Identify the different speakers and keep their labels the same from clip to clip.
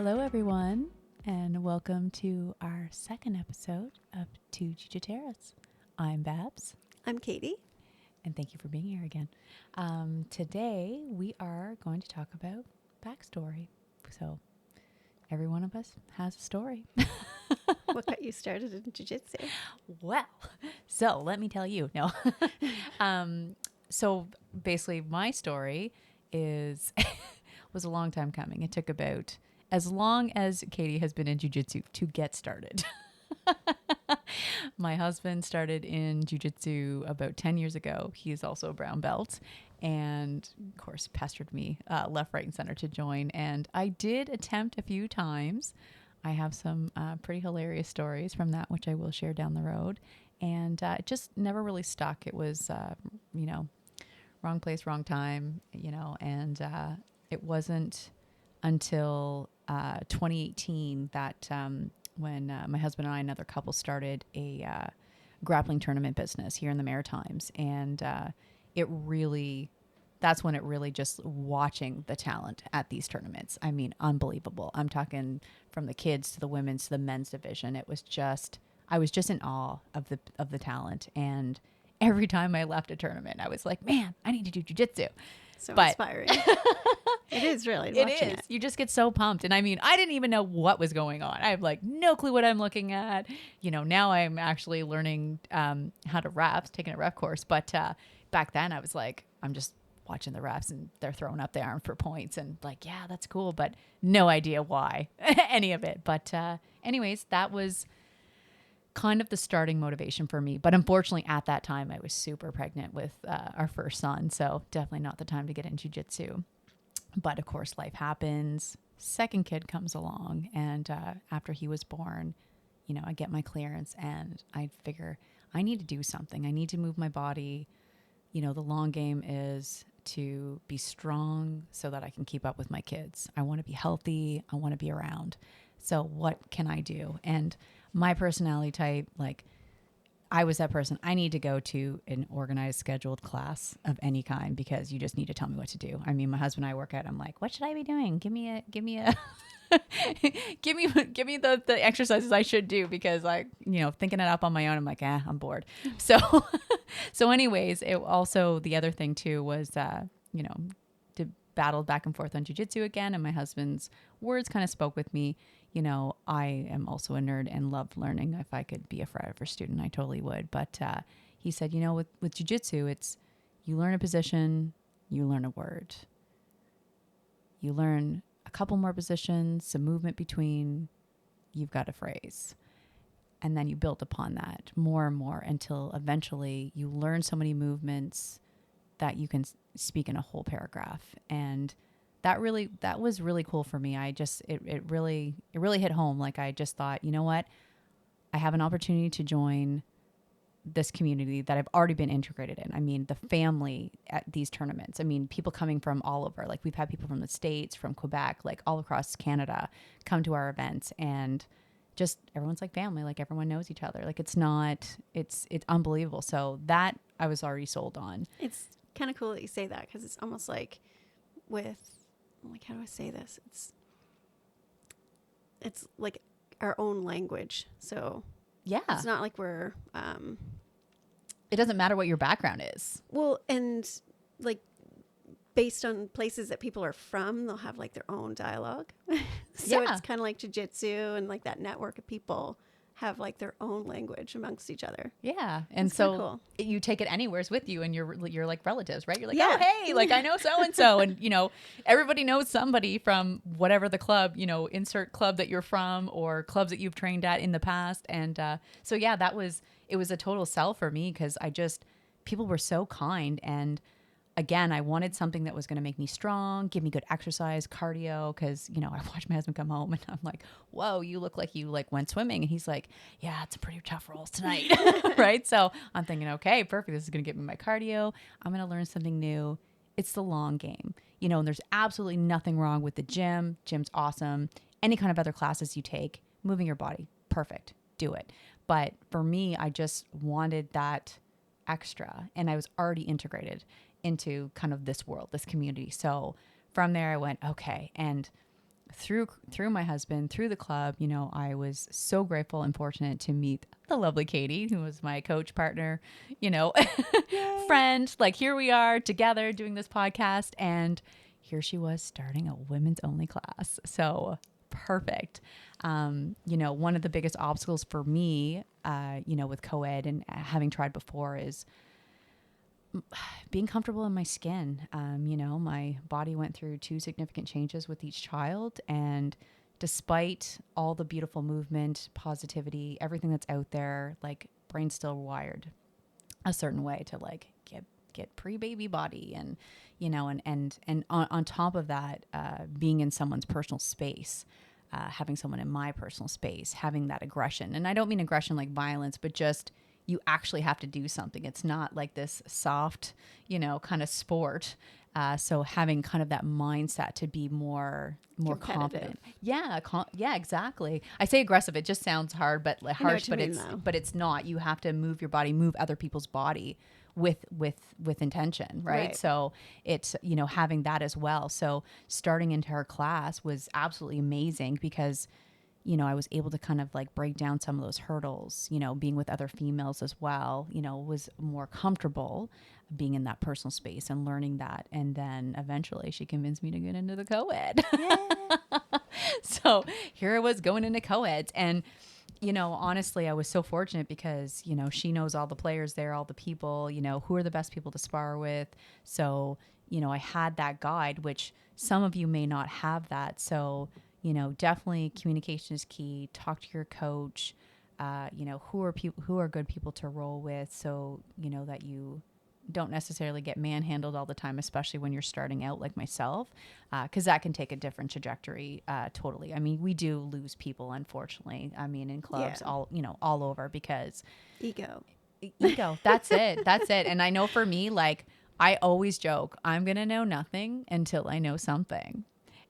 Speaker 1: Hello, everyone, and welcome to our second episode of Two Jiujiteiras. I'm Babs,
Speaker 2: I'm Katie.
Speaker 1: and thank you for being here again. Today, we are going to talk about backstory. So, every one of us has a story.
Speaker 2: What got you started in jiu-jitsu?
Speaker 1: Well, so let me tell you. No. So basically, my story is was a long time coming. It took about as long as Katie has been in jiu-jitsu to get started. My husband started in jiu-jitsu about 10 years ago. He's also a brown belt and, of course, pestered me left, right, and center to join. And I did attempt a few times. I have some pretty hilarious stories from that, which I will share down the road. And it just never really stuck. It was, wrong place, wrong time, and it wasn't until 2018 that when my husband and I, another couple, started a grappling tournament business here in the Maritimes. And that's when it really just watching the talent at these tournaments. I mean, unbelievable. I'm talking from the kids to the women's to the men's division. I was just in awe of the talent. And every time I left a tournament, I was like, man, I need to do jiu-jitsu.
Speaker 2: So
Speaker 1: But
Speaker 2: inspiring. It is really.
Speaker 1: it is. You just get so pumped. And I mean, I didn't even know what was going on. I have like no clue what I'm looking at. Now I'm actually learning how to ref, taking a ref course. But back then I was like, I'm just watching the refs and they're throwing up their arm for points and like, yeah, that's cool. But no idea why any of it. But anyways, that was kind of the starting motivation for me. But unfortunately, at that time, I was super pregnant with our first son. So definitely not the time to get in jiu-jitsu. But of course, life happens. Second kid comes along. And after he was born, I get my clearance and I figure I need to do something. I need to move my body. The long game is to be strong so that I can keep up with my kids. I want to be healthy. I want to be around. So what can I do? And my personality type, like I was that person. I need to go to an organized, scheduled class of any kind because you just need to tell me what to do. I mean, my husband and I work out. I'm like, what should I be doing? Give me a, give me the exercises I should do because thinking it up on my own, I'm like, I'm bored. So, so anyways, the other thing too was, battled back and forth on jiu-jitsu again. And my husband's words kind of spoke with me. I am also a nerd and love learning. If I could be a forever student, I totally would. But he said, with jiu-jitsu, it's you learn a position, you learn a word. You learn a couple more positions, some movement between, you've got a phrase. And then you build upon that more and more until eventually you learn so many movements that you can speak in a whole paragraph. And that was really cool for me. It really hit home. Like I just thought, you know what? I have an opportunity to join this community that I've already been integrated in. I mean, the family at these tournaments. I mean, people coming from all over. Like we've had people from the States, from Quebec, like all across Canada come to our events and just everyone's like family, like everyone knows each other. Like it's unbelievable. So that I was already sold on.
Speaker 2: It's kind of cool that you say that because it's almost like how do I say this? It's like our own language. So
Speaker 1: yeah,
Speaker 2: it's not like we're
Speaker 1: it doesn't matter what your background is.
Speaker 2: Well, and like based on places that people are from, they'll have like their own dialogue. So it's kind of like jiu-jitsu and like that network of people have like their own language amongst each other.
Speaker 1: Yeah. And so cool. You take it anywheres with you and you're like relatives, right? You're like, oh, hey, like I know so-and-so. And, everybody knows somebody from whatever the club, insert club that you're from or clubs that you've trained at in the past. And so, yeah, it was a total sell for me because people were so kind. And again, I wanted something that was going to make me strong, give me good exercise, cardio. Cause I watched my husband come home and I'm like, whoa, you look like you like went swimming. And he's like, yeah, it's a pretty tough rolls tonight. Right. So I'm thinking, okay, perfect. This is going to give me my cardio. I'm going to learn something new. It's the long game, and there's absolutely nothing wrong with the gym. Gym's awesome. Any kind of other classes you take, moving your body, perfect. Do it. But for me, I just wanted that extra and I was already integrated into kind of this world, this community. So from there I went, okay. And through my husband, through the club, you know, I was so grateful and fortunate to meet the lovely Katie, who was my coach partner, you know, friend. Like, here we are together doing this podcast, and here she was starting a women's only class. So perfect. You know, one of the biggest obstacles for me, you know, with co-ed and having tried before is being comfortable in my skin. You know, my body went through 2 significant changes with each child, and despite all the beautiful movement, positivity, everything that's out there, like, brain's still wired a certain way to like get pre-baby body, and you know, and on top of that, being in someone's personal space, having someone in my personal space, having that aggression. And I don't mean aggression like violence, but just you actually have to do something. It's not like this soft, you know, kind of sport. So having kind of that mindset to be more confident. Yeah. Yeah, exactly. I say aggressive. It just sounds hard, but like harsh, but it's not. You have to move your body, move other people's body with intention. Right. So it's, you know, having that as well. So starting into her class was absolutely amazing because, you know, I was able to kind of like break down some of those hurdles, you know, being with other females as well, you know, was more comfortable being in that personal space and learning that. And then eventually she convinced me to get into the co-ed. Yeah. So here I was going into co-eds, and, you know, honestly, I was so fortunate because, you know, she knows all the players there, all the people, you know, who are the best people to spar with. So, you know, I had that guide, which some of you may not have that. So, you know, definitely communication is key. Talk to your coach. You know, who are good people to roll with, so you know that you don't necessarily get manhandled all the time, especially when you're starting out like myself, because that can take a different trajectory. Totally. I mean, we do lose people, unfortunately. I mean, in clubs, all over, because ego. That's it. That's it. And I know for me, like, I always joke, I'm gonna know nothing until I know something.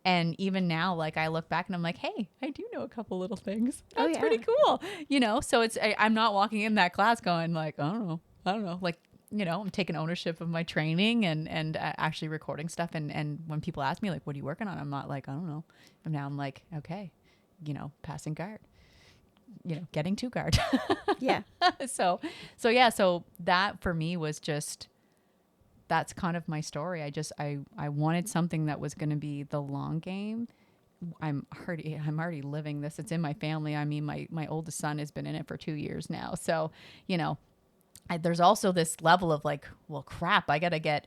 Speaker 1: And even now, like, I look back and I'm like, hey, I do know a couple little things. That's pretty cool. You know, so I'm not walking in that class going like, I don't know. Like, you know, I'm taking ownership of my training and actually recording stuff. And when people ask me, like, what are you working on? I'm not like, I don't know. And now I'm like, okay, you know, passing guard, you know, getting to guard. Yeah. So that for me was just, that's kind of my story. I wanted something that was going to be the long game. I'm already living this. It's in my family. I mean, my oldest son has been in it for 2 years now. So, you know, there's also this level of like, well, crap, I got to get,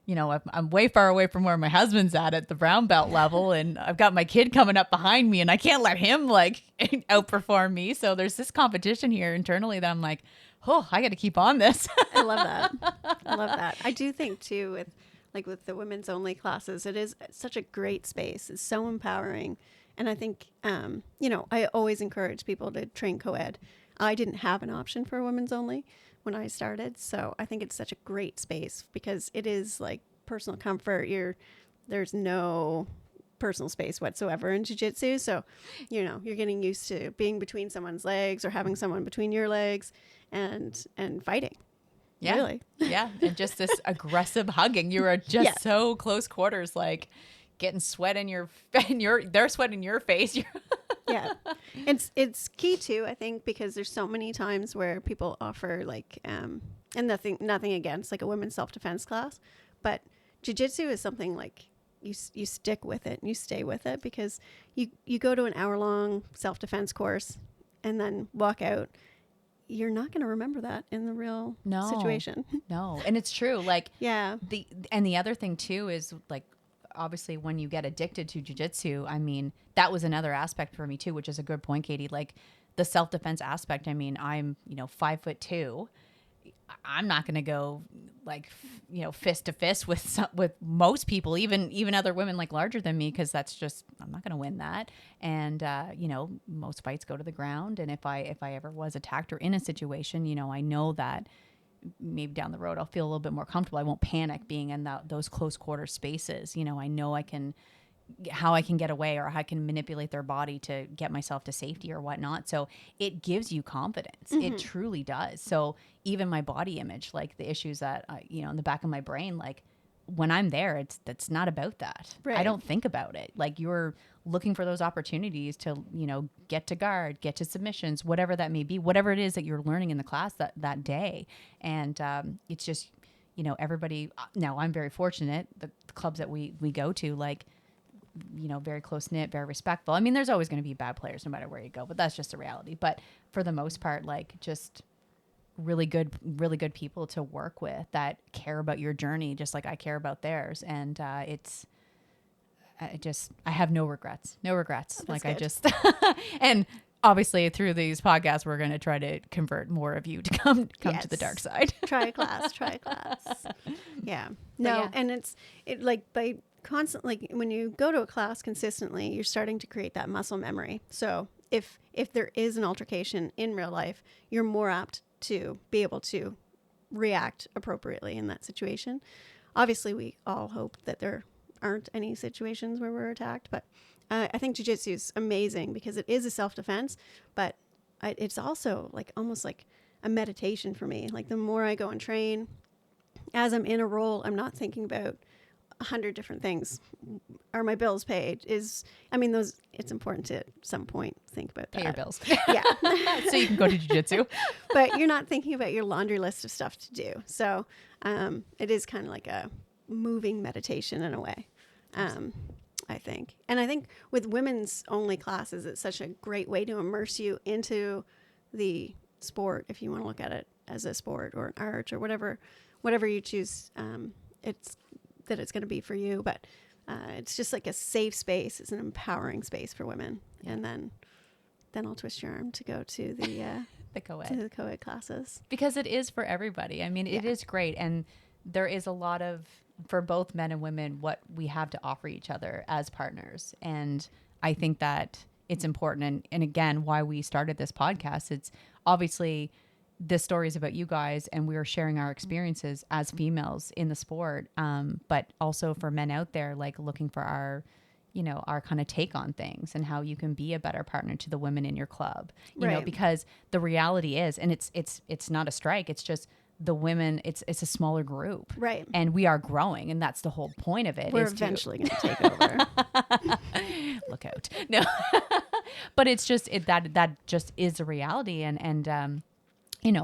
Speaker 1: you know, I'm way far away from where my husband's at the brown belt level. And I've got my kid coming up behind me, and I can't let him like outperform me. So there's this competition here internally that I'm like, oh, I got to keep on this.
Speaker 2: I love that. I do think too, with the women's only classes, it is such a great space. It's so empowering. And I think, you know, I always encourage people to train co-ed. I didn't have an option for women's only when I started. So I think it's such a great space because it is like personal comfort. There's no personal space whatsoever in jiu-jitsu. So, you know, you're getting used to being between someone's legs or having someone between your legs and fighting.
Speaker 1: Yeah.
Speaker 2: Really.
Speaker 1: Yeah. And just this aggressive hugging. You are just so close quarters, like getting sweat in they're sweat in your face.
Speaker 2: Yeah. It's key too, I think, because there's so many times where people offer like, and nothing against like a women's self-defense class, but jiu-jitsu is something like you stick with it and you stay with it, because you go to an hour-long self-defense course and then walk out. You're not going to remember that in the real situation.
Speaker 1: No. And it's true. Like,
Speaker 2: yeah.
Speaker 1: The other thing too is like, obviously when you get addicted to jiu-jitsu, I mean, that was another aspect for me too, which is a good point, Katie. Like the self-defense aspect. I mean, I'm, you know, 5'2". I'm not going to go like, you know, fist to fist with most people, even other women like larger than me, because that's just, I'm not going to win that. And you know, most fights go to the ground. And if I ever was attacked or in a situation, you know, I know that maybe down the road I'll feel a little bit more comfortable. I won't panic being in those close quarter spaces. You know, I know how I can get away, or how I can manipulate their body to get myself to safety or whatnot. So it gives you confidence. Mm-hmm. It truly does. So even my body image, like the issues that, you know, in the back of my brain, like when I'm there, it's not about that. Right. I don't think about it. Like you're looking for those opportunities to, get to guard, get to submissions, whatever that may be, whatever it is that you're learning in the class that day. And it's just, everybody, now I'm very fortunate, the clubs that we go to, like, very close knit, very respectful. I mean, there's always going to be bad players no matter where you go, but that's just a reality. But for the most part, like, just really good people to work with that care about your journey, just like I care about theirs. And I have no regrets. Oh, like good. I just, and obviously through these podcasts, we're going to try to convert more of you to come to the dark side.
Speaker 2: Try a class. Yeah. No. Yeah. And it like by constantly, when you go to a class consistently, you're starting to create that muscle memory. So if there is an altercation in real life, you're more apt to be able to react appropriately in that situation. Obviously, we all hope that there aren't any situations where we're attacked, but I think jiu-jitsu is amazing because it is a self-defense, but it's also like almost like a meditation for me. Like the more I go and train, as I'm in a role, I'm not thinking about 100 different things. Are my bills paid? It's important to at some point think about that.
Speaker 1: Pay your bills.
Speaker 2: Yeah.
Speaker 1: So you can go to jiu-jitsu.
Speaker 2: But you're not thinking about your laundry list of stuff to do. So it is kind of like a moving meditation in a way, I think. And I think with women's only classes, it's such a great way to immerse you into the sport, if you want to look at it as a sport or an art or whatever you choose. It's going to be for you, but it's just like a safe space. It's an empowering space for women. Yeah. And then I'll twist your arm to go to the the co-ed classes,
Speaker 1: because it is for everybody. I mean, it is great, and there is a lot of, for both men and women, what we have to offer each other as partners. And I think that it's important. And again, why we started this podcast, it's obviously this story is about you guys, and we are sharing our experiences as females in the sport. But also for men out there, like looking for our kind of take on things and how you can be a better partner to the women in your club, you know, because the reality is, and it's not a strike. It's just the women, it's a smaller group.
Speaker 2: Right.
Speaker 1: And we are growing. And that's the whole point of it.
Speaker 2: We're eventually going to take over.
Speaker 1: Look out. No, but it's just, that just is a reality. And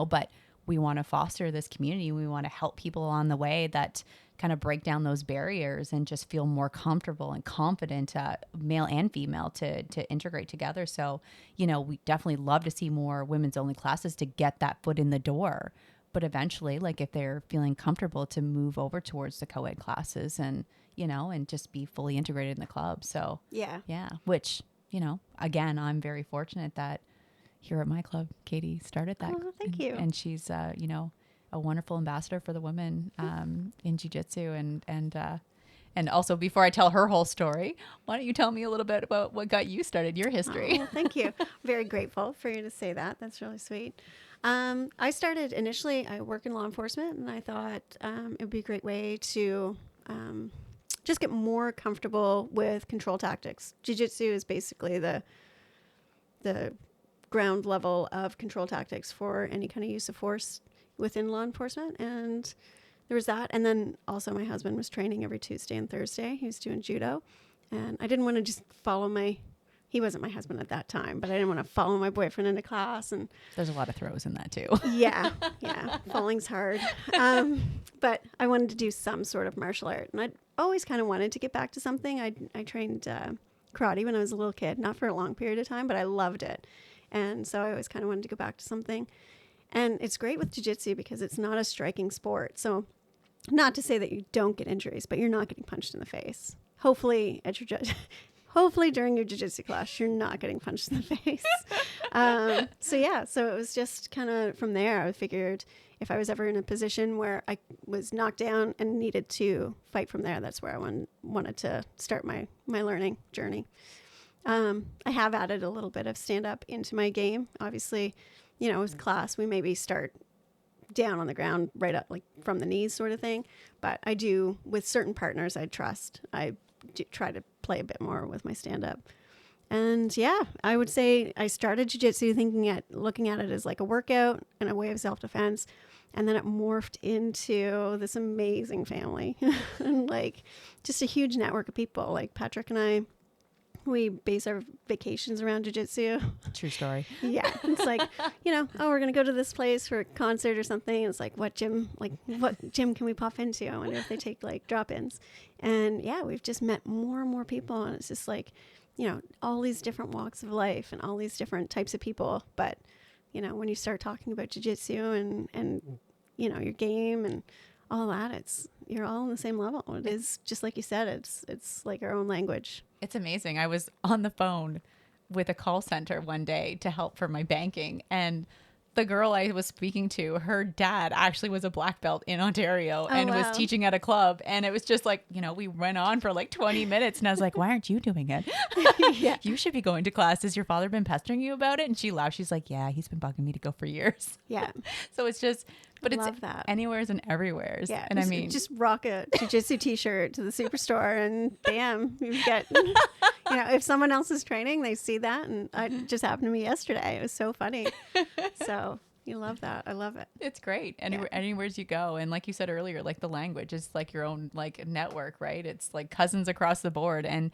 Speaker 1: but we want to foster this community. We want to help people along the way that kind of break down those barriers and just feel more comfortable and confident, male and female, to integrate together. So, we definitely love to see more women's only classes to get that foot in the door. But eventually, like if they're feeling comfortable, to move over towards the co-ed classes and, and just be fully integrated in the club. So yeah, which, again, I'm very fortunate that here at my club, Katie started that.
Speaker 2: Oh, thank you.
Speaker 1: And she's, a wonderful ambassador for the women in jiu-jitsu. And also, before I tell her whole story, why don't you tell me a little bit about what got you started, your history?
Speaker 2: Oh, well, thank you. Very grateful for you to say that. That's really sweet. I started initially, I work in law enforcement, and I thought it would be a great way to just get more comfortable with control tactics. Jiu-jitsu is basically the ground level of control tactics for any kind of use of force within law enforcement. And there was that. And then also my husband was training every Tuesday and Thursday. He was doing judo. And I didn't want to just follow he wasn't my husband at that time, but I didn't want to follow my boyfriend into class. And
Speaker 1: there's a lot of throws in that too.
Speaker 2: Yeah. Falling's hard. But I wanted to do some sort of martial art. And I'd always kind of wanted to get back to something. I trained karate when I was a little kid, not for a long period of time, but I loved it. And so I always kind of wanted to go back to something. And it's great with jiu-jitsu because it's not a striking sport. So not to say that you don't get injuries, but you're not getting punched in the face. Hopefully during your jiu-jitsu class, you're not getting punched in the face. So it was just kind of from there. I figured if I was ever in a position where I was knocked down and needed to fight from there, that's where I wanted to start my learning journey. I have added a little bit of stand-up into my game. Obviously, with class, we maybe start down on the ground, right up, like from the knees sort of thing. But I do, with certain partners I trust, I do try to play a bit more with my stand-up. And I would say I started jiu-jitsu looking at it as like a workout and a way of self-defense. And then it morphed into this amazing family and like just a huge network of people. Like Patrick and I we base our vacations around jiu-jitsu.
Speaker 1: True story.
Speaker 2: Yeah. It's like, oh, we're going to go to this place for a concert or something. It's like, what gym can we pop into? I wonder if they take like drop-ins. And yeah, we've just met more and more people. And it's just like, all these different walks of life and all these different types of people. But, when you start talking about jiu-jitsu and your game and all that, you're all on the same level. It is just like you said, it's like our own language.
Speaker 1: It's amazing. I was on the phone with a call center one day to help for my banking, and the girl I was speaking to, her dad actually was a black belt in Ontario and was teaching at a club. And it was just like, we went on for like 20 minutes and I was like, why aren't you doing it?
Speaker 2: Yeah.
Speaker 1: You should be going to class. Has your father been pestering you about it? And she laughed. She's like, yeah, he's been bugging me to go for years.
Speaker 2: Yeah.
Speaker 1: So it's just, but
Speaker 2: Love
Speaker 1: it's
Speaker 2: that.
Speaker 1: Anywheres and everywheres.
Speaker 2: Yeah.
Speaker 1: And I mean,
Speaker 2: just rock a jiu-jitsu t-shirt to the superstore and bam, you get, if someone else is training, they see that. And it just happened to me yesterday. It was so funny. So you love that. I love it.
Speaker 1: It's great. Anywhere you go. And like you said earlier, like the language is like your own like network, right? It's like cousins across the board. And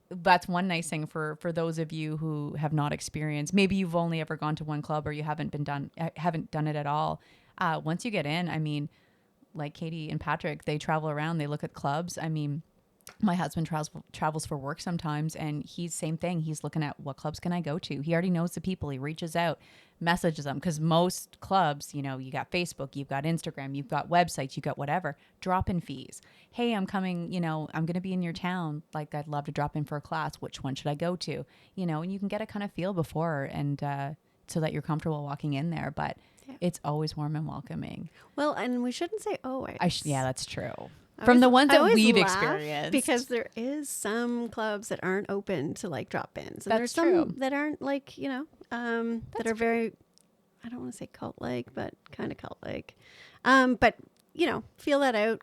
Speaker 1: that's one nice thing for those of you who have not experienced, maybe you've only ever gone to one club or you haven't done it at all. Once you get in, I mean, like Katie and Patrick, they travel around, they look at clubs. I mean, my husband travels for work sometimes, and he's same thing. He's looking at what clubs can I go to. He already knows the people. He reaches out, messages them, because most clubs, you got Facebook, you've got Instagram, you've got websites, you've got whatever. Drop-in fees. Hey, I'm coming. I'm going to be in your town. Like, I'd love to drop in for a class. Which one should I go to? And you can get a kind of feel before, and so that you're comfortable walking in there. But it's always warm and welcoming.
Speaker 2: Well, and we shouldn't say always.
Speaker 1: Yeah, that's true. From the ones that we've experienced.
Speaker 2: Because there is some clubs that aren't open to like drop-ins. And
Speaker 1: That's
Speaker 2: there's
Speaker 1: true.
Speaker 2: some that aren't like, that are very, I don't want to say cult-like, but kind of cult-like. But, feel that out.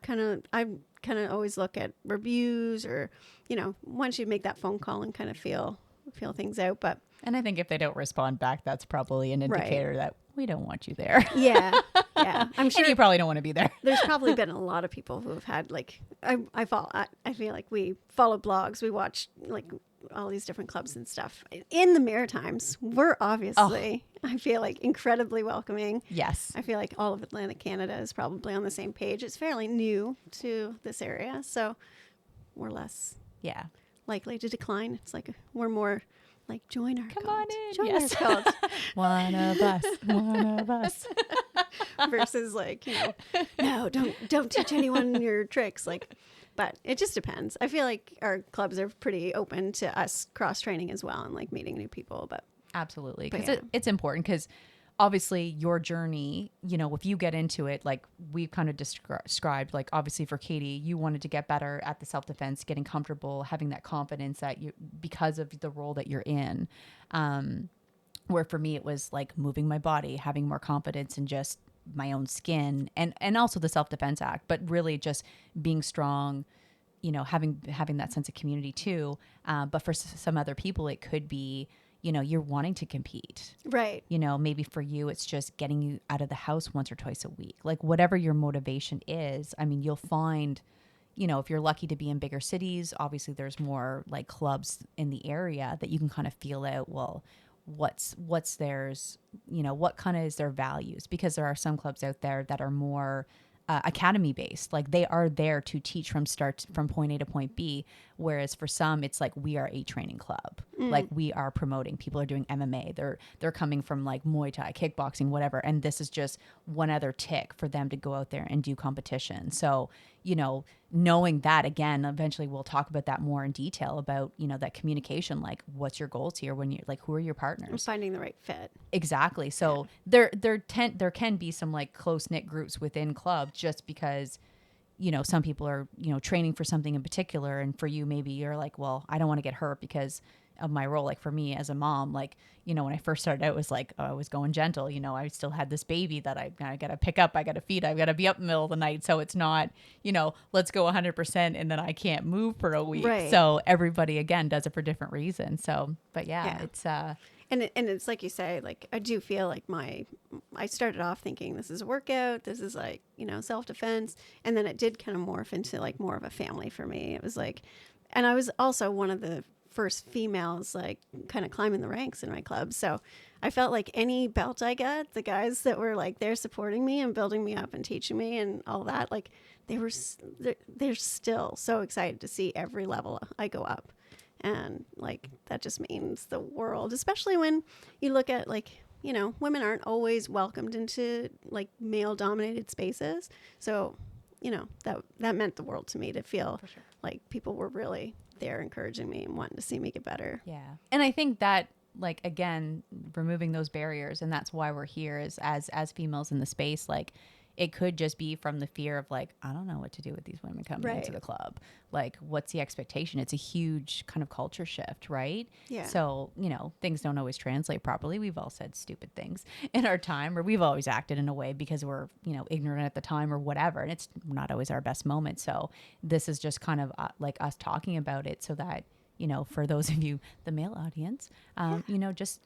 Speaker 2: I kind of always look at reviews or, once you make that phone call and kind of feel things out.
Speaker 1: And I think if they don't respond back, that's probably an indicator that we don't want you there.
Speaker 2: Yeah. Yeah. I'm sure
Speaker 1: and you probably don't want to be there.
Speaker 2: There's probably been a lot of people who have had like, I feel like we follow blogs. We watch like all these different clubs and stuff. In the Maritimes, we're obviously, I feel like, incredibly welcoming.
Speaker 1: Yes.
Speaker 2: I feel like all of Atlantic Canada is probably on the same page. It's fairly new to this area. So we're less likely to decline. It's like we're more like, join our
Speaker 1: Come
Speaker 2: cult.
Speaker 1: on in.
Speaker 2: Join
Speaker 1: Yes.
Speaker 2: our cult.
Speaker 1: One of us.
Speaker 2: Versus like, no, don't teach anyone your tricks. Like, but it just depends. I feel like our clubs are pretty open to us cross training as well and like meeting new people. But
Speaker 1: absolutely, because it's important because obviously your journey, if you get into it, like we've kind of described, like obviously for Katie, you wanted to get better at the self-defense, getting comfortable, having that confidence that because of the role that you're in. Where for me, it was like moving my body, having more confidence in just my own skin and also the self-defense act, but really just being strong, having that sense of community too. But for some other people, it could be, you're wanting to compete.
Speaker 2: right.
Speaker 1: Maybe for you, it's just getting you out of the house once or twice a week. Like whatever your motivation is, I mean, you'll find, if you're lucky to be in bigger cities, obviously there's more like clubs in the area that you can kind of feel out, well, what's theirs, what kind of is their values, because there are some clubs out there that are more academy based, like they are there to teach from point A to point B, whereas for some it's like we are a training club, like we are promoting, people are doing MMA, they're coming from like Muay Thai, kickboxing, whatever, and this is just one other tick for them to go out there and do competition. So knowing that, again, eventually we'll talk about that more in detail about that communication, like what's your goals here, when you're like, who are your partners,
Speaker 2: Finding the right fit.
Speaker 1: exactly. So there can be some like close knit groups within clubs, just because some people are training for something in particular, and for you maybe you're like, well, I don't want to get hurt because of my role. Like for me as a mom, like when I first started out, it was like I was going gentle, I still had this baby that I gotta pick up, I gotta feed, I gotta be up in the middle of the night, so it's not let's go 100% and then I can't move for a week.
Speaker 2: Right.
Speaker 1: So everybody again does it for different reasons. So but it's
Speaker 2: And it's like you say, like I do feel like I started off thinking this is a workout, this is like, self-defense. And then it did kind of morph into like more of a family for me. It was like, and I was also one of the first females like kind of climbing the ranks in my club. So I felt like any belt I got, the guys that were like there supporting me and building me up and teaching me and all that, like they're still so excited to see every level I go up. And like that just means the world, especially when you look at like, you know, women aren't always welcomed into like male dominated spaces. So, you know, that meant the world to me to feel like people were really there encouraging me and wanting to see me get better.
Speaker 1: Yeah. And I think that, like, again, removing those barriers, and that's why we're here is as females in the space, like it could just be from the fear of like, I don't know what to do with these women coming into the club. Like, what's the expectation? It's a huge kind of culture shift, right? Yeah. So, you know, things don't always translate properly. We've all said stupid things in our time, or we've always acted in a way because we're, you know, ignorant at the time or whatever. And it's not always our best moment. So this is just kind of like us talking about it so that, you know, for those of you, the male audience, you know, just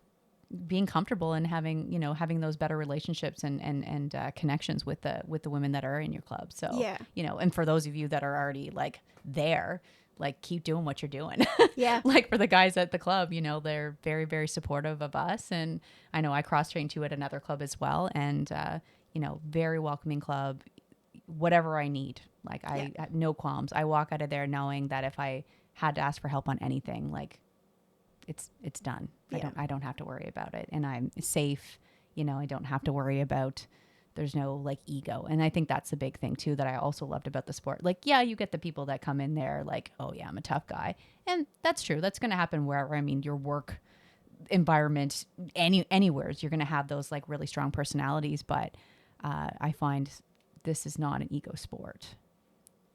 Speaker 1: being comfortable and having, you know, having those better relationships and connections with the women that are in your club. So, you know, and for those of you that are already like there, like keep doing what you're doing. Yeah. Like for the guys at the club, you know, they're very, very supportive of us. And I know I cross-trained too at another club as well. And, you know, very welcoming club, whatever I need. Like I no qualms. I walk out of there knowing that if I had to ask for help on anything, like it's done. Yeah. I don't have to worry about it. And I'm safe. You know, I don't have to worry about, there's no like ego. And I think that's the big thing too, that I also loved about the sport. Like, yeah, you get the people that come in there like, oh yeah, I'm a tough guy. And that's true. That's going to happen wherever. I mean, your work environment, anywhere, you're going to have those like really strong personalities. But I find this is not an ego sport.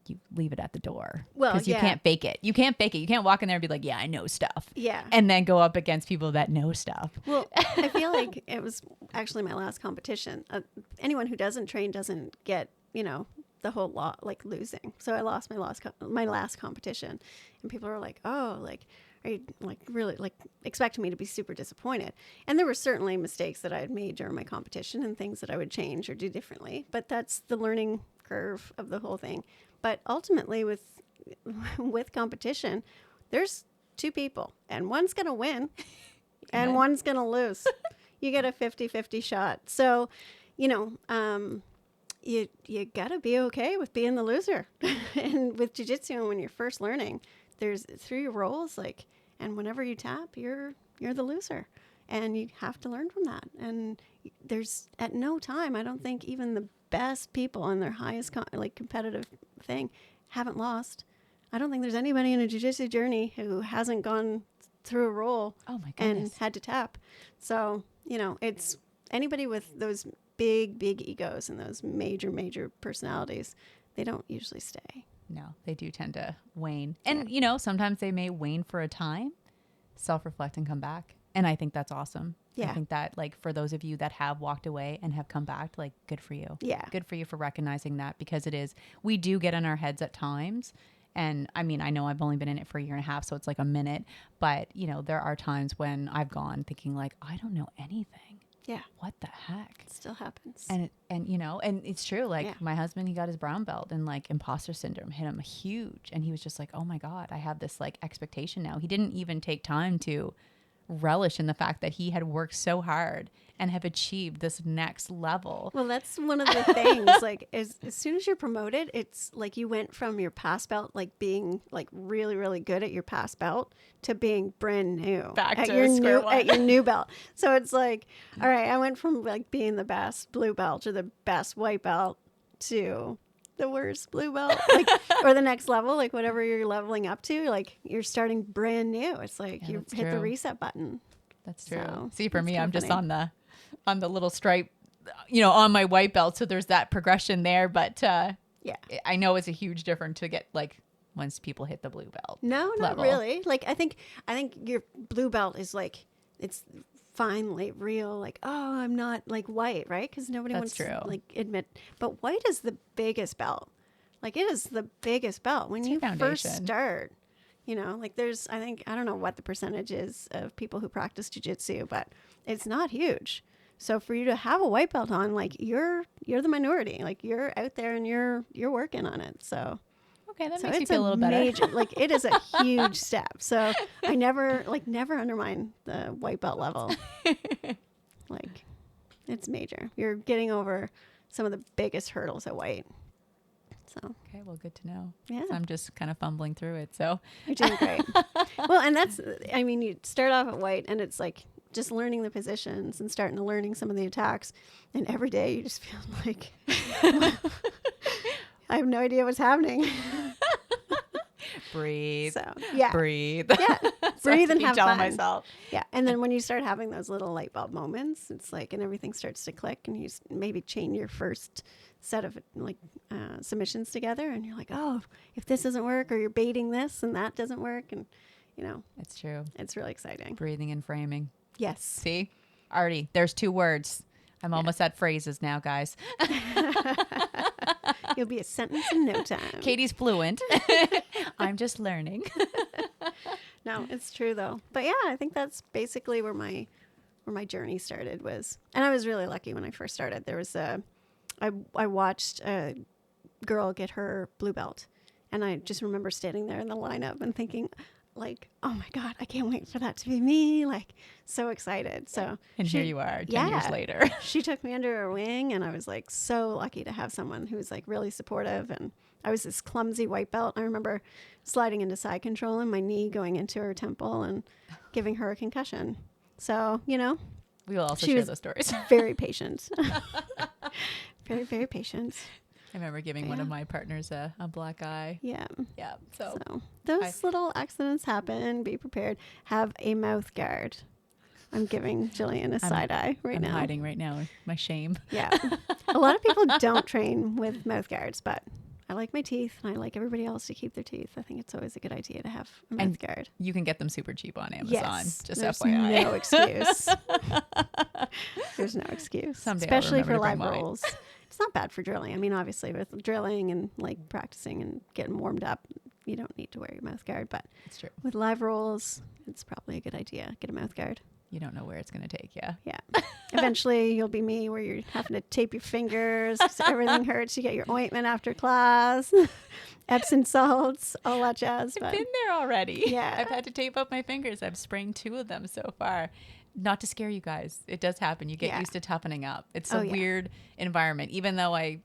Speaker 1: You leave it at the door because you can't fake it. You can't fake it. You can't walk in there and be like, yeah, I know stuff. Yeah. And then go up against people that know stuff. Well,
Speaker 2: I feel like it was actually my last competition. Anyone who doesn't train doesn't get, you know, the whole lot, like losing. So I lost my last competition and people were like, oh, like, are you like really like expecting me to be super disappointed? And there were certainly mistakes that I had made during my competition and things that I would change or do differently. But that's the learning curve of the whole thing. But ultimately with competition, there's two people and one's going to win and one's going to lose. You get a 50-50 shot. So, you know, you got to be okay with being the loser. And with jiu-jitsu, when you're first learning, there's 3 roles, like, and whenever you tap, you're the loser. And you have to learn from that. And there's at no time, I don't think even the best people in their highest competitive thing haven't lost. I don't think there's anybody in a jiu-jitsu journey who hasn't gone through a roll and had to tap. So, you know, it's anybody with those big egos and those major personalities, they don't usually stay.
Speaker 1: No, they do tend to wane. And, you know, sometimes they may wane for a time, self-reflect and come back. And I think that's awesome. Yeah. I think that, like, for those of you that have walked away and have come back, like, good for you. Yeah. Good for you for recognizing that, because we do get in our heads at times. And I mean, I know I've only been in it for a year and a half, so it's like a minute. But, you know, there are times when I've gone thinking like, I don't know anything. Yeah. What the heck?
Speaker 2: It still happens.
Speaker 1: And you know, and it's true. Like my husband, he got his brown belt and like imposter syndrome hit him huge. And he was just like, oh my God, I have this like expectation now. He didn't even take time to relish in the fact that he had worked so hard and have achieved this next level.
Speaker 2: Well, that's one of the things, like as soon as you're promoted, it's like you went from your past belt, like being like really, really good at your past belt to being brand new
Speaker 1: at your
Speaker 2: new belt. So it's like, all right, I went from like being the best blue belt or the best white belt to the worst blue belt, like, or the next level, like whatever you're leveling up to, like you're starting brand new. It's like you hit the reset button.
Speaker 1: That's true. So, see, for me, I'm just on the little stripe, you know, on my white belt. So there's that progression there. But yeah, I know it's a huge difference to get like once people hit the blue belt.
Speaker 2: No, not really. Like I think your blue belt is like, it's finally real, like, oh, I'm not like white, right? Because nobody wants to like admit, but white is the biggest belt. Like it is the biggest belt when you first start. You know, like there's, I don't know what the percentage is of people who practice jiu-jitsu, but it's not huge. So for you to have a white belt on, like you're the minority. Like you're out there and you're working on it. So
Speaker 1: Okay, that
Speaker 2: So
Speaker 1: makes you
Speaker 2: it's
Speaker 1: feel a little better.
Speaker 2: major, like it is a huge step. So I never undermine the white belt level. Like it's major. You're getting over some of the biggest hurdles at white. So
Speaker 1: Okay, well, good to know.
Speaker 2: yeah,
Speaker 1: 'Cause I'm just kind of fumbling through it. So
Speaker 2: you're doing great. Well, and that's, I mean, you start off at white and it's like just learning the positions and starting to learning some of the attacks. And every day you just feel like I have no idea what's happening.
Speaker 1: breathe.
Speaker 2: So yeah,
Speaker 1: Breathe.
Speaker 2: yeah,
Speaker 1: So
Speaker 2: breathe
Speaker 1: I
Speaker 2: and
Speaker 1: keep
Speaker 2: have
Speaker 1: telling
Speaker 2: fun.
Speaker 1: myself.
Speaker 2: Yeah, and then when you start having those little light bulb moments, it's like, and everything starts to click, and you maybe chain your first set of like submissions together, and you're like, oh, if this doesn't work, or you're baiting this and that doesn't work, and you know,
Speaker 1: It's true.
Speaker 2: it's really exciting.
Speaker 1: Breathing and framing.
Speaker 2: Yes.
Speaker 1: See, Artie, there's 2 words. I'm almost at phrases now, guys.
Speaker 2: You'll be a sentence in no time.
Speaker 1: Katie's fluent. I'm just learning.
Speaker 2: No, it's true though. But yeah, I think that's basically where my journey started was, and I was really lucky when I first started. There was I watched a girl get her blue belt, and I just remember standing there in the lineup and thinking, like, oh my God, I can't wait for that to be me. Like, so excited. So
Speaker 1: And here you are 10 years later.
Speaker 2: She took me under her wing, and I was like so lucky to have someone who was like really supportive. And I was this clumsy white belt. I remember sliding into side control and my knee going into her temple and giving her a concussion. So, you know,
Speaker 1: We will also
Speaker 2: she
Speaker 1: share
Speaker 2: was
Speaker 1: those stories.
Speaker 2: very patient. Very, very patient.
Speaker 1: I remember giving one of my partners a black eye.
Speaker 2: Yeah.
Speaker 1: Yeah. So
Speaker 2: So those little accidents happen. Be prepared. Have a mouth guard. I'm giving Jillian a side eye right
Speaker 1: I'm
Speaker 2: now.
Speaker 1: hiding right now. My shame.
Speaker 2: Yeah. A lot of people don't train with mouth guards, but I like my teeth and I like everybody else to keep their teeth. I think it's always a good idea to have a mouth guard.
Speaker 1: You can get them super cheap on Amazon.
Speaker 2: Yes.
Speaker 1: Just
Speaker 2: There's
Speaker 1: FYI.
Speaker 2: no excuse. There's no excuse.
Speaker 1: Someday I'll
Speaker 2: Especially for
Speaker 1: remember to
Speaker 2: live
Speaker 1: bring mine.
Speaker 2: rolls. It's not bad for drilling. I mean, obviously with drilling and like practicing and getting warmed up, you don't need to wear your mouth guard, but
Speaker 1: It's true.
Speaker 2: with live rolls, it's probably a good idea. Get a mouth guard.
Speaker 1: You don't know where it's going to take you.
Speaker 2: Yeah. Eventually, you'll be me where you're having to tape your fingers 'cause everything hurts. You get your ointment after class, Epsom salts, all that jazz.
Speaker 1: I've
Speaker 2: But
Speaker 1: been there already.
Speaker 2: Yeah.
Speaker 1: I've had to tape up my fingers. I've sprained 2 of them so far. Not to scare you guys. It does happen. You get
Speaker 2: Yeah.
Speaker 1: used to toughening up. It's
Speaker 2: Oh,
Speaker 1: a
Speaker 2: yeah.
Speaker 1: weird environment. Even though I,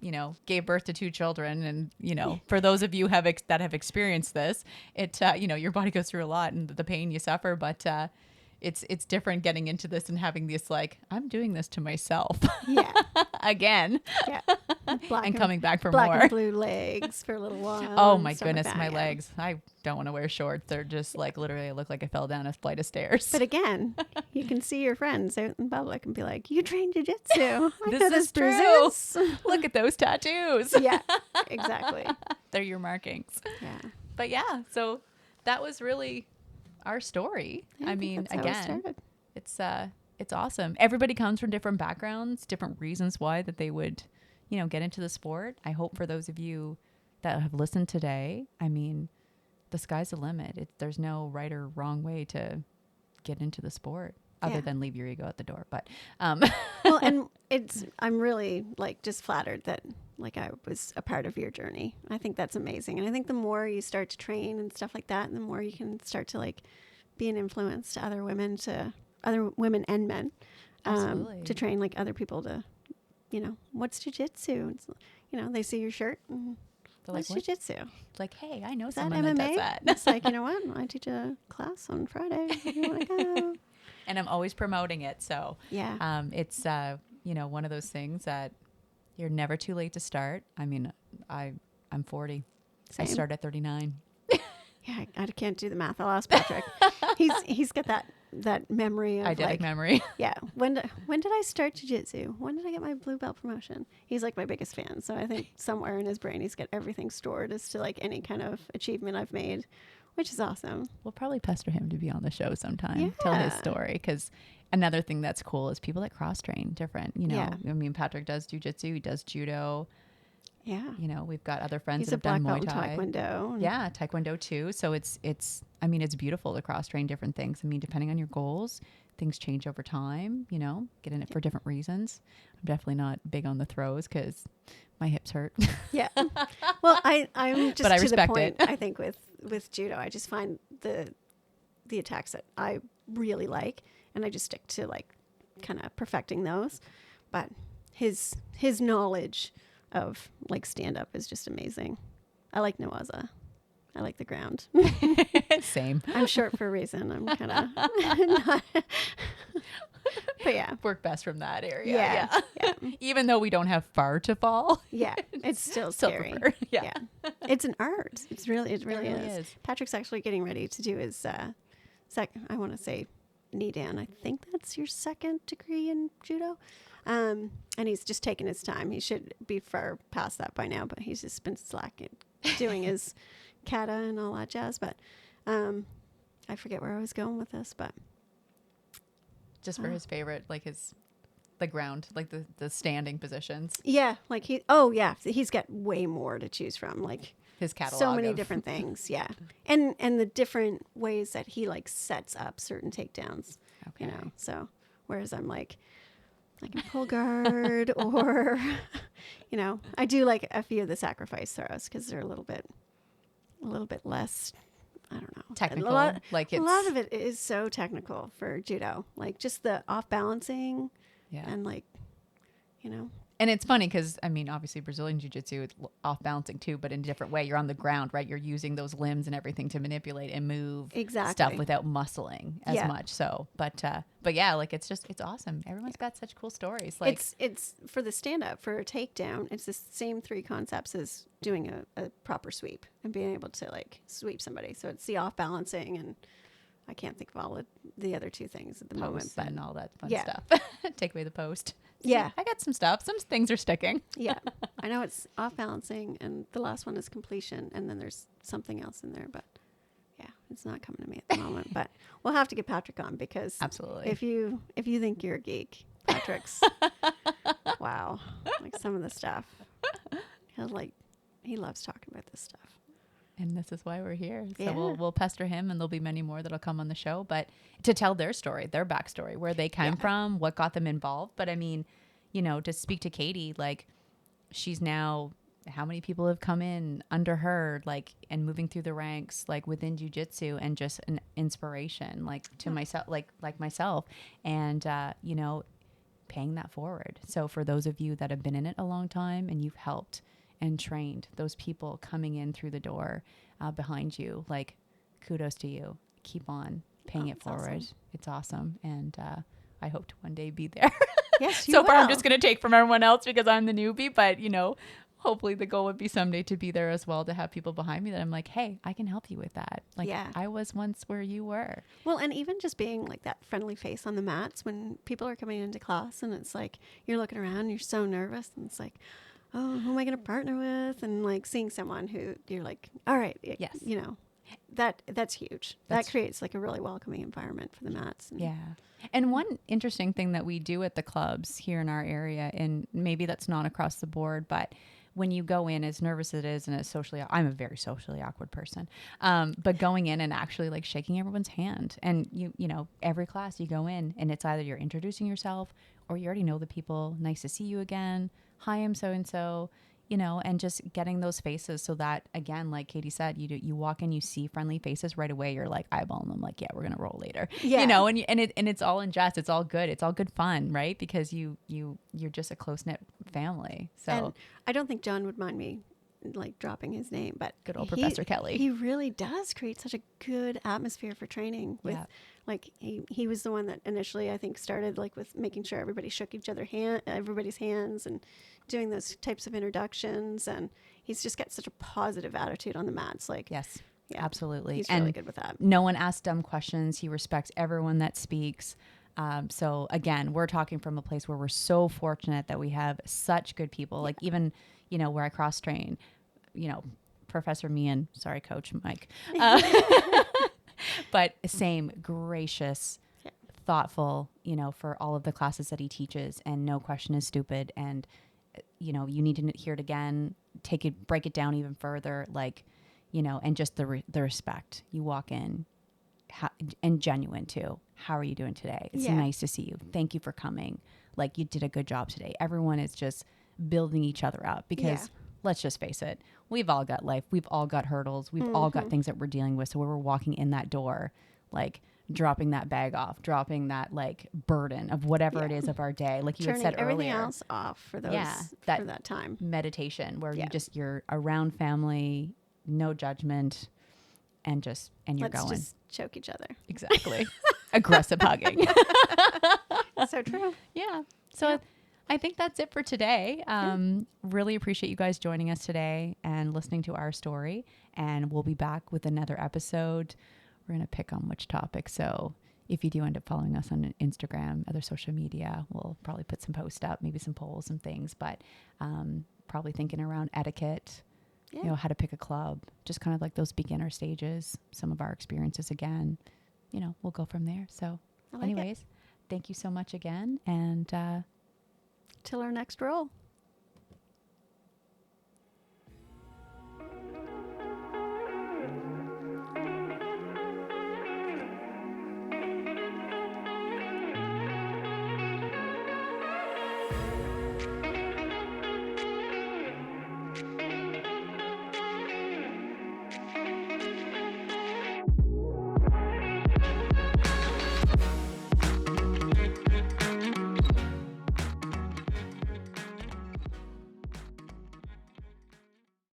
Speaker 1: gave birth to 2 children and, for those of you that have experienced this, it, your body goes through a lot and the pain you suffer, but, it's different getting into this and having this like, I'm doing this to myself
Speaker 2: yeah,
Speaker 1: again
Speaker 2: yeah. Black
Speaker 1: and coming back for
Speaker 2: black
Speaker 1: more.
Speaker 2: and blue legs for a little while.
Speaker 1: Oh
Speaker 2: and
Speaker 1: my
Speaker 2: stuff like
Speaker 1: goodness,
Speaker 2: that,
Speaker 1: my
Speaker 2: yeah.
Speaker 1: legs. I don't want to wear shorts. They're just like literally I look like I fell down a flight of stairs.
Speaker 2: But again, you can see your friends out in public and be like, "You train jiu-jitsu. I
Speaker 1: This
Speaker 2: know
Speaker 1: is
Speaker 2: bruises."
Speaker 1: Look at those tattoos.
Speaker 2: Yeah, exactly.
Speaker 1: They're your markings.
Speaker 2: Yeah.
Speaker 1: But yeah, so that was really our story.
Speaker 2: Yeah,
Speaker 1: I
Speaker 2: think
Speaker 1: mean,
Speaker 2: that's how it
Speaker 1: again,
Speaker 2: started.
Speaker 1: it's awesome. Everybody comes from different backgrounds, different reasons why that they would, get into the sport. I hope for those of you that have listened today, I mean, the sky's the limit. There's no right or wrong way to get into the sport other
Speaker 2: Yeah.
Speaker 1: than leave your ego at the door. But
Speaker 2: Well, and I'm really like just flattered that like I was a part of your journey. I think that's amazing. And I think the more you start to train and stuff like that, and the more you can start to like be an influence to other women and men,
Speaker 1: Absolutely.
Speaker 2: to train like other people to, what's jiu-jitsu? It's, they see your shirt and
Speaker 1: they're like,
Speaker 2: what's
Speaker 1: what?
Speaker 2: jiu-jitsu?
Speaker 1: Like, hey, I know
Speaker 2: Is that
Speaker 1: someone that does
Speaker 2: MMA?
Speaker 1: that.
Speaker 2: It's like, you know what? I teach a class on Friday. If you want to go.
Speaker 1: And I'm always promoting it. So
Speaker 2: Yeah.
Speaker 1: it's, one of those things that you're never too late to start. I mean, I'm 40. I
Speaker 2: Same.
Speaker 1: started at 39.
Speaker 2: Yeah, I can't do the math. I'll ask Patrick. He's got that memory of
Speaker 1: Eidetic
Speaker 2: like,
Speaker 1: memory.
Speaker 2: yeah. When did I start jiu-jitsu? When did I get my blue belt promotion? He's like my biggest fan. So I think somewhere in his brain he's got everything stored as to like any kind of achievement I've made, which is awesome.
Speaker 1: We'll probably pester him to be on the show sometime, tell his
Speaker 2: Yeah.
Speaker 1: story. Because another thing that's cool is people that cross train different.
Speaker 2: Yeah.
Speaker 1: I mean, Patrick does jujitsu, he does judo.
Speaker 2: Yeah.
Speaker 1: We've got other friends
Speaker 2: He's
Speaker 1: that
Speaker 2: a
Speaker 1: have
Speaker 2: black
Speaker 1: done
Speaker 2: belt
Speaker 1: Muay
Speaker 2: in
Speaker 1: Thai.
Speaker 2: Taekwondo. and-
Speaker 1: Yeah, Taekwondo too. So it's beautiful to cross train different things. I mean, depending on your goals, things change over time, get in it for different reasons. I'm definitely not big on the throws because my hips hurt.
Speaker 2: Yeah. Well, I'm just
Speaker 1: But I
Speaker 2: to the
Speaker 1: respect
Speaker 2: point,
Speaker 1: it.
Speaker 2: I think with judo, I just find the attacks that I really like, and I just stick to like kind of perfecting those. But his knowledge of like stand up is just amazing. I like Nawaza. I like the ground.
Speaker 1: Same.
Speaker 2: I'm short for a reason. I'm kind of not. But yeah.
Speaker 1: Work best from that area.
Speaker 2: Yeah.
Speaker 1: Even though we don't have far to fall.
Speaker 2: Yeah. It's still
Speaker 1: Still
Speaker 2: scary.
Speaker 1: prefer. Yeah.
Speaker 2: It's an art. It really is.
Speaker 1: is.
Speaker 2: Patrick's actually getting ready to do his I want to say knee down. I think that's your second degree in judo. And he's just taking his time. He should be far past that by now, but he's just been slacking doing his kata and all that jazz. But I forget where I was going with this, but
Speaker 1: Just for his favorite, like the ground, like the standing positions.
Speaker 2: yeah, like he's got way more to choose from. Like
Speaker 1: His catalog.
Speaker 2: so many different things. Yeah. And the different ways that he like sets up certain takedowns,
Speaker 1: Okay.
Speaker 2: so whereas I'm like I can pull guard or, I do like a few of the sacrifice throws because they're a little bit less, I don't know.
Speaker 1: Technical.
Speaker 2: A lot
Speaker 1: it's
Speaker 2: of it is so technical for judo, like just the off balancing and like,
Speaker 1: And it's funny because, obviously Brazilian Jiu-Jitsu, it's off balancing too, but in a different way. You're on the ground, right? You're using those limbs and everything to manipulate and move stuff without muscling as much. So, but yeah, like it's awesome. Everyone's got such cool stories. Like
Speaker 2: it's for the stand up, for a takedown, it's the same three concepts as doing a proper sweep and being able to like sweep somebody. So it's the off balancing, and I can't think of all of the other two things at the moment, but
Speaker 1: and all that fun
Speaker 2: yeah.
Speaker 1: stuff. Take away the post.
Speaker 2: Yeah.
Speaker 1: I got some stuff. Some things are sticking.
Speaker 2: Yeah. I know it's off balancing, and the last one is completion, and then there's something else in there, but yeah, it's not coming to me at the moment. But we'll have to get Patrick on, because
Speaker 1: Absolutely.
Speaker 2: if you think you're a geek, Patrick's wow. Like some of the stuff. He loves talking about this stuff.
Speaker 1: And this is why we're here. So
Speaker 2: Yeah.
Speaker 1: we'll pester him, and there'll be many more that'll come on the show, but to tell their story, their backstory, where they came from, what got them involved. But to speak to Katie, like she's now, how many people have come in under her, like, and moving through the ranks, like within jiu-jitsu, and just an inspiration, like to myself, like myself, and, paying that forward. So for those of you that have been in it a long time and you've helped and trained those people coming in through the door behind you, like, kudos to you. Keep on paying it forward.
Speaker 2: Awesome.
Speaker 1: It's awesome. And I hope to one day be there.
Speaker 2: Yes, you
Speaker 1: So far,
Speaker 2: will.
Speaker 1: I'm just going to take from everyone else because I'm the newbie. But, hopefully the goal would be someday to be there as well, to have people behind me that I'm like, hey, I can help you with that. Like,
Speaker 2: Yeah.
Speaker 1: I was once where you were.
Speaker 2: Well, and even just being like that friendly face on the mats when people are coming into class, and it's like you're looking around, you're so nervous, and it's like, oh, who am I going to partner with? And like seeing someone who you're like, all right,
Speaker 1: Yes.
Speaker 2: that's huge. That creates like a really welcoming environment for the mats. And
Speaker 1: Yeah. And one interesting thing that we do at the clubs here in our area, and maybe that's not across the board, but when you go in, as nervous as it is, and I'm a very socially awkward person, but going in and actually like shaking everyone's hand, and every class you go in, and it's either you're introducing yourself or you already know the people. Nice to see you again. Hi, I'm so-and-so, and just getting those faces, so that, again, like Katie said, you walk in, you see friendly faces right away. You're like eyeballing them, like, yeah, we're going to roll later,
Speaker 2: Yeah.
Speaker 1: and it's all in jest. It's all good. It's all good fun, right? Because you're just a close knit family. So
Speaker 2: And I don't think John would mind me like dropping his name, but
Speaker 1: good old Professor Kelly.
Speaker 2: He really does create such a good atmosphere for training. With like he was the one that initially, I think, started like with making sure everybody shook everybody's hands, and doing those types of introductions. And he's just got such a positive attitude on the mats. Like,
Speaker 1: Yes,
Speaker 2: yeah,
Speaker 1: absolutely.
Speaker 2: he's
Speaker 1: And
Speaker 2: really good with that.
Speaker 1: no one asks dumb questions. He respects everyone that speaks. So again, we're talking from a place where we're so fortunate that we have such good people. Like, even, where I cross train, Professor Meehan, sorry, Coach Mike, but same gracious, thoughtful, for all of the classes that he teaches, and no question is stupid. And, you need to hear it again, break it down even further, like, and just the respect. You walk in, and genuine too. How are you doing today? It's nice to see you. Thank you for coming. Like, you did a good job today. Everyone is just building each other up because let's just face it. We've all got life. We've all got hurdles. We've all got things that we're dealing with. So when we're walking in that door, like dropping that bag off, dropping that like burden of whatever it is of our day. Like you had said earlier.
Speaker 2: Everything else off for those, for that time.
Speaker 1: Meditation where you're around family, no judgment, and you're
Speaker 2: Let's
Speaker 1: going.
Speaker 2: Just choke each other.
Speaker 1: Exactly. Aggressive hugging.
Speaker 2: So true.
Speaker 1: Yeah. So I think that's it for today. Really appreciate you guys joining us today and listening to our story. And we'll be back with another episode. We're going to pick on which topic. So if you do end up following us on Instagram, other social media, we'll probably put some posts up, maybe some polls and things, but probably thinking around etiquette, you know, how to pick a club, just kind of like those beginner stages, some of our experiences again, you know, we'll go from there. So anyways, thank you so much again. And
Speaker 2: till our next roll.